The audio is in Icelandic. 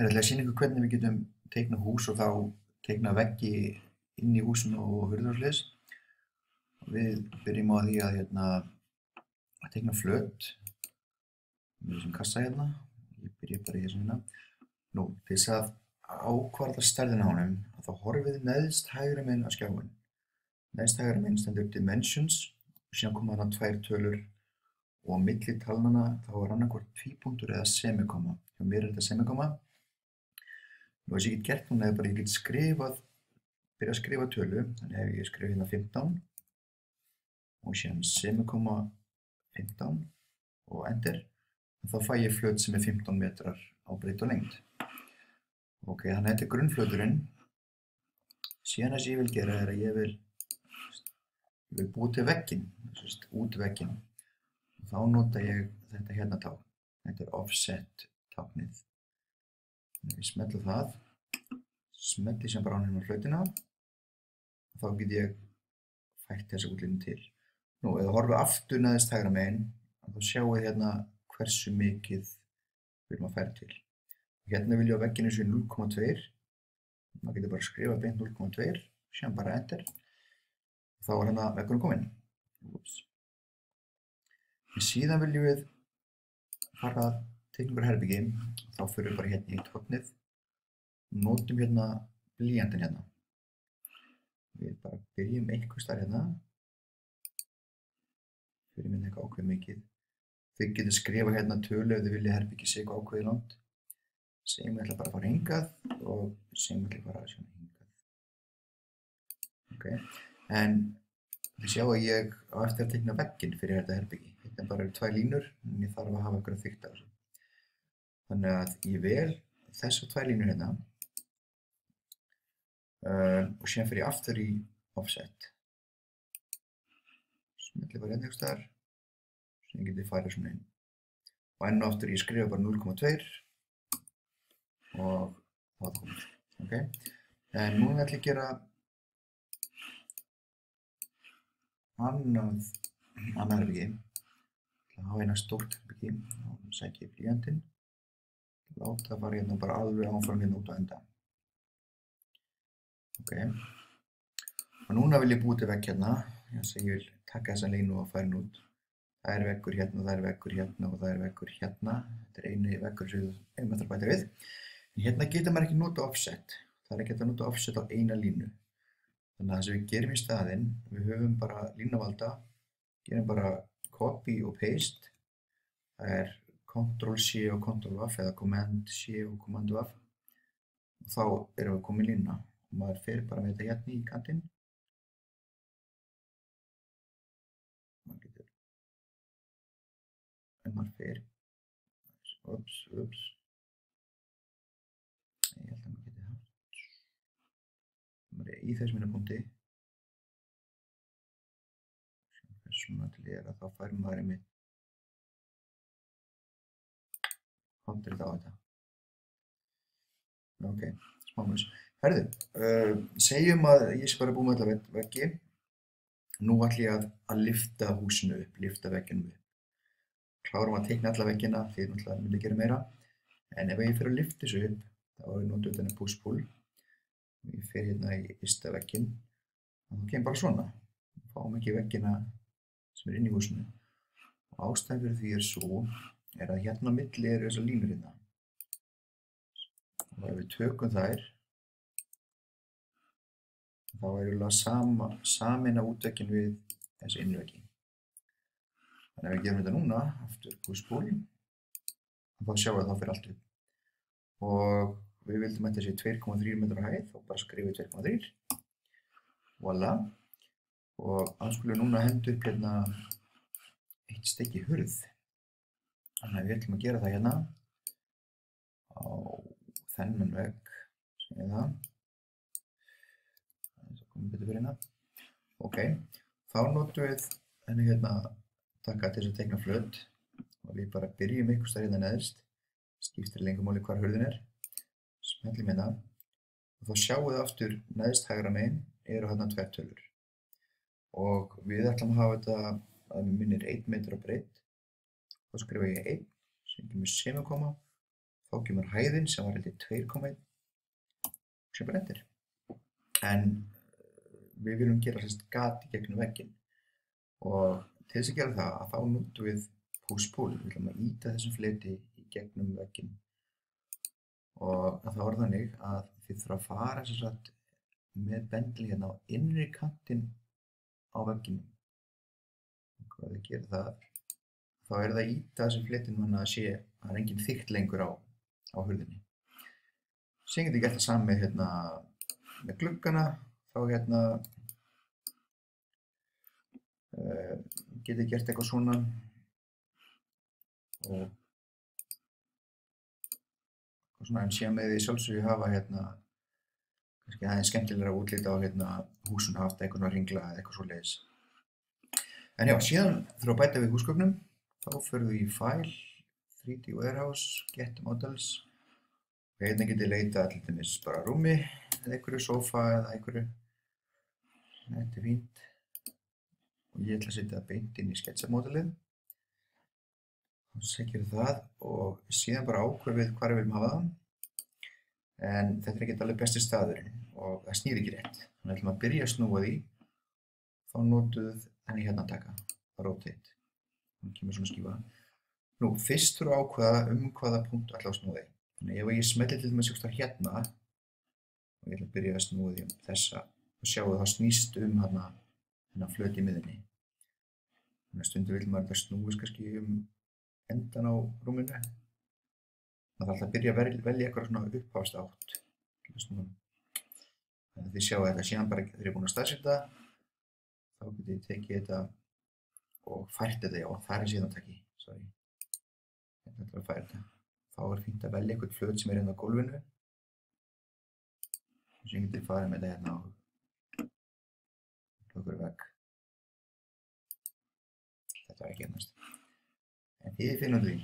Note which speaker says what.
Speaker 1: Það er að sýna ykkur hvernig við getum teiknað hús og þá teiknað veggi inn í húsinu og hurðir og svoleiðis. Við byrjum á því að teikna flöt með þessum kassa hérna. Ég byrja bara í þessum hérna. Nú, til þess að ákvarða stærðina á honum, þá horfið þið neðst hægri megin á skjáinn. Neðst hægri megin stendur Dimensions og síðan koma þarna 2 tölur og á milli talnanna þá er annarkvort tvípunktur eða semikoma. Hjá mér er þetta semikoma. Nú, þess að ég get gert núna er bara ég get byrja að skrifa tölu, þannig ef ég skrifa hérna 15 og síðan semikoma 15 og enter, þá fæ ég flöt sem er 15 metrar á breidd og lengd. Ok, þannig að þetta er grunnflöturinn. Síðan það sem ég vil gera er að ég vil búa til vegginn, út vegginn. Þá nota ég þetta hérna tákn. Þetta er offset táknið. Ég smelli það, smelli sem bara á hérna flötina. Þá get ég fært þessa útlínu til. Nú, ef þú horfið aftur neðst hægra megin, þá sjáum við hérna hversu mikið við viljum að færa til. Hérna vil ég á vegginu sé 0,2. Maður getur bara skrifað beint 0,2, síðan bara enter. Þá er hérna veggurinn kominn. Síðan viljum við fara að teikna ykkur herbyggi. Þá förum við bara hérna í eitt hornið. Notum hérna blýantinn hérna. Við bara byrjum einhvers staðar hérna. Fyrir minna eitthvað ákveð mikið. Þið getur skrifað hérna tölu ef þið viljið herbyggi sé eitthvað ákveðið langt. Segjum við ætla bara að fara hingað og segjum við ætla að fara svona hingað. Ok, en þið sjá að ég á eftir að teikna vegginn fyrir þetta herbyggi. Þetta bara eru 2 línur, en ég þarf að hafa einhverja þykkt af þessu. Þannig að ég vel þessar 2 línur hérna og síðan fer ég aftur í offset. Smelli bara hérna einhvers staðar, sem ég geti farið svona inn. Og enn og aftur ég skrifa bara 0,2. Og það komið, ok? En núna ætla ég að gera annað herbyggi. Ég ætla að hafa hérna stórt herbyggi og sækja ég blýantinn. Láta það fara hérna bara alveg áfram hérna út á enda. Ok. Og núna vil ég búa til vegg hérna. Þess að ég vil taka þessa línu og færa henni út. Það er veggur hérna, það er veggur hérna og það er veggur hérna. Þetta er eini veggur sem við eigum eftir að bæta við. En hérna getur maður ekki nota offset. Það er ekki hægt að nota offset á eina línu. Þannig að það sem við gerum í staðinn, við höfum bara línuvalda, gerum bara copy og paste. Það er Ctrl-C og Ctrl-V eða Command-C og Command-V. Og þá erum við komin línuna. Og maður fer bara með þetta hérna í kantinn. Maður getur, en maður fer, ups. Ég held að maður geti haft. Maður er í þessum minnapunkti. Svona til ég að þá fær maður einmitt handrið á þetta. Ok, smámurs. Herðu, segjum að ég sé bara búið með alla veggi. Nú ætla ég að lyfta húsinu upp, lyfta vegginu upp. Klárum að teikna alla veggina, því náttúrulega myndi gera meira. En ef ég fer að lyfta þessu upp, þá er notuð þennan push-pull. Ég fer hérna í ysta vegginn. Og þá kemur bara svona. Við fáum ekki veggina sem er inn í húsinu. Og ástæðan fyrir því svo að hérna á milli eru þessar línur hérna. Og ef við tökum þær, þá er sameina útvegginn við þessi innveggi. Þannig að ef við gerum þetta núna, aftur push-pull, þá sjáum við að það fer allt upp. Og við vildum að þetta sé 2,3 metrar hæð, þá bara skrifum við 2,3. Voilà. Og þá skulum við núna henda upp hérna eitt stykki hurð. Þannig að við ætlum að gera það hérna á þennan vegg, segjum það. Það komum betur fyrir hérna. Ok, þá notum við henni hérna taka til þess að teikna flöt og við bara byrjum einhvers staðar hérna neðst. Skiptir lengur máli hvar hurðin er. Smellum hérna og þá sjáum við aftur neðst hægra megin eru hérna 2 tölur. Og við ætlum að hafa þetta að mig minnir 1 metr á breidd. Þá skrifa ég 1, sem kemur semikoma. þá kemur hæðin sem var held ég 2,1 sem bara endir. En við viljum gera gat í gegnum vegginn og til þess að gera það að þá notum við push-pull. Við ætlum að ýta þessum fleti í gegnum vegginn og það var þannig að þið þurfa að fara sem sagt með bendli hérna á innri kantinn á vegginum. Og hvað þið gerir það, þá er það að ýta þessum fletin þannig að það er engin þykkt lengur á hurðinni. Síðan getur gert það saman með hérna með gluggana, þá hérna getið gert eitthvað svona og en síðan með því sjálfsögðu hafa hérna kannski aðeins skemmtilegra útlit á hérna húsun haft eitthvað svona ringla eða eitthvað svoleiðis. En já, síðan þurfa að bæta við húsgögnum, þá förum við í File, 3D Warehouse, Get Models og hérna getið leita til dæmis bara rúmi eða einhverju sófa eða einhverju. Þetta er fínt. Og ég ætla að setja það beint inn í sketsamódelið. Þá segjum við það og síðan bara ákveðum við hvar við viljum hafa það. En þetta er ekkert alveg besti staðurinn og það snýr ekki rétt. Þannig að ætlum að byrja að snúa því. Þá notum við henni hérna að taka, rotate. Þannig kemur svona skífa. Nú, fyrst þurfum við að ákveða hvaða punkt ætla að snúa því. Þannig ef ég smelli til dæmis hérna og ég ætla að byrja að snúa því þessa og sjáu það snýst hérna flöt í miðjunni. Þannig að stundum vil maður þetta snúist kannski endan á rúminu. Það þarf alltaf að byrja að velja eitthvað svona upphafsátt. Þannig að þið sjáu þetta síðan bara þegar ég er búinn að staðsetja þá getið ég tekið þetta og fært þetta, já, það er síðan taki, sorry. Þetta ætla að færa þetta. Þá er fínt að velja eitthvað flöt sem er hérna á gólfinu. Og svo getið farið með þetta hérna á okkur vegg. Þetta var ekki ennast. En þið finnum því.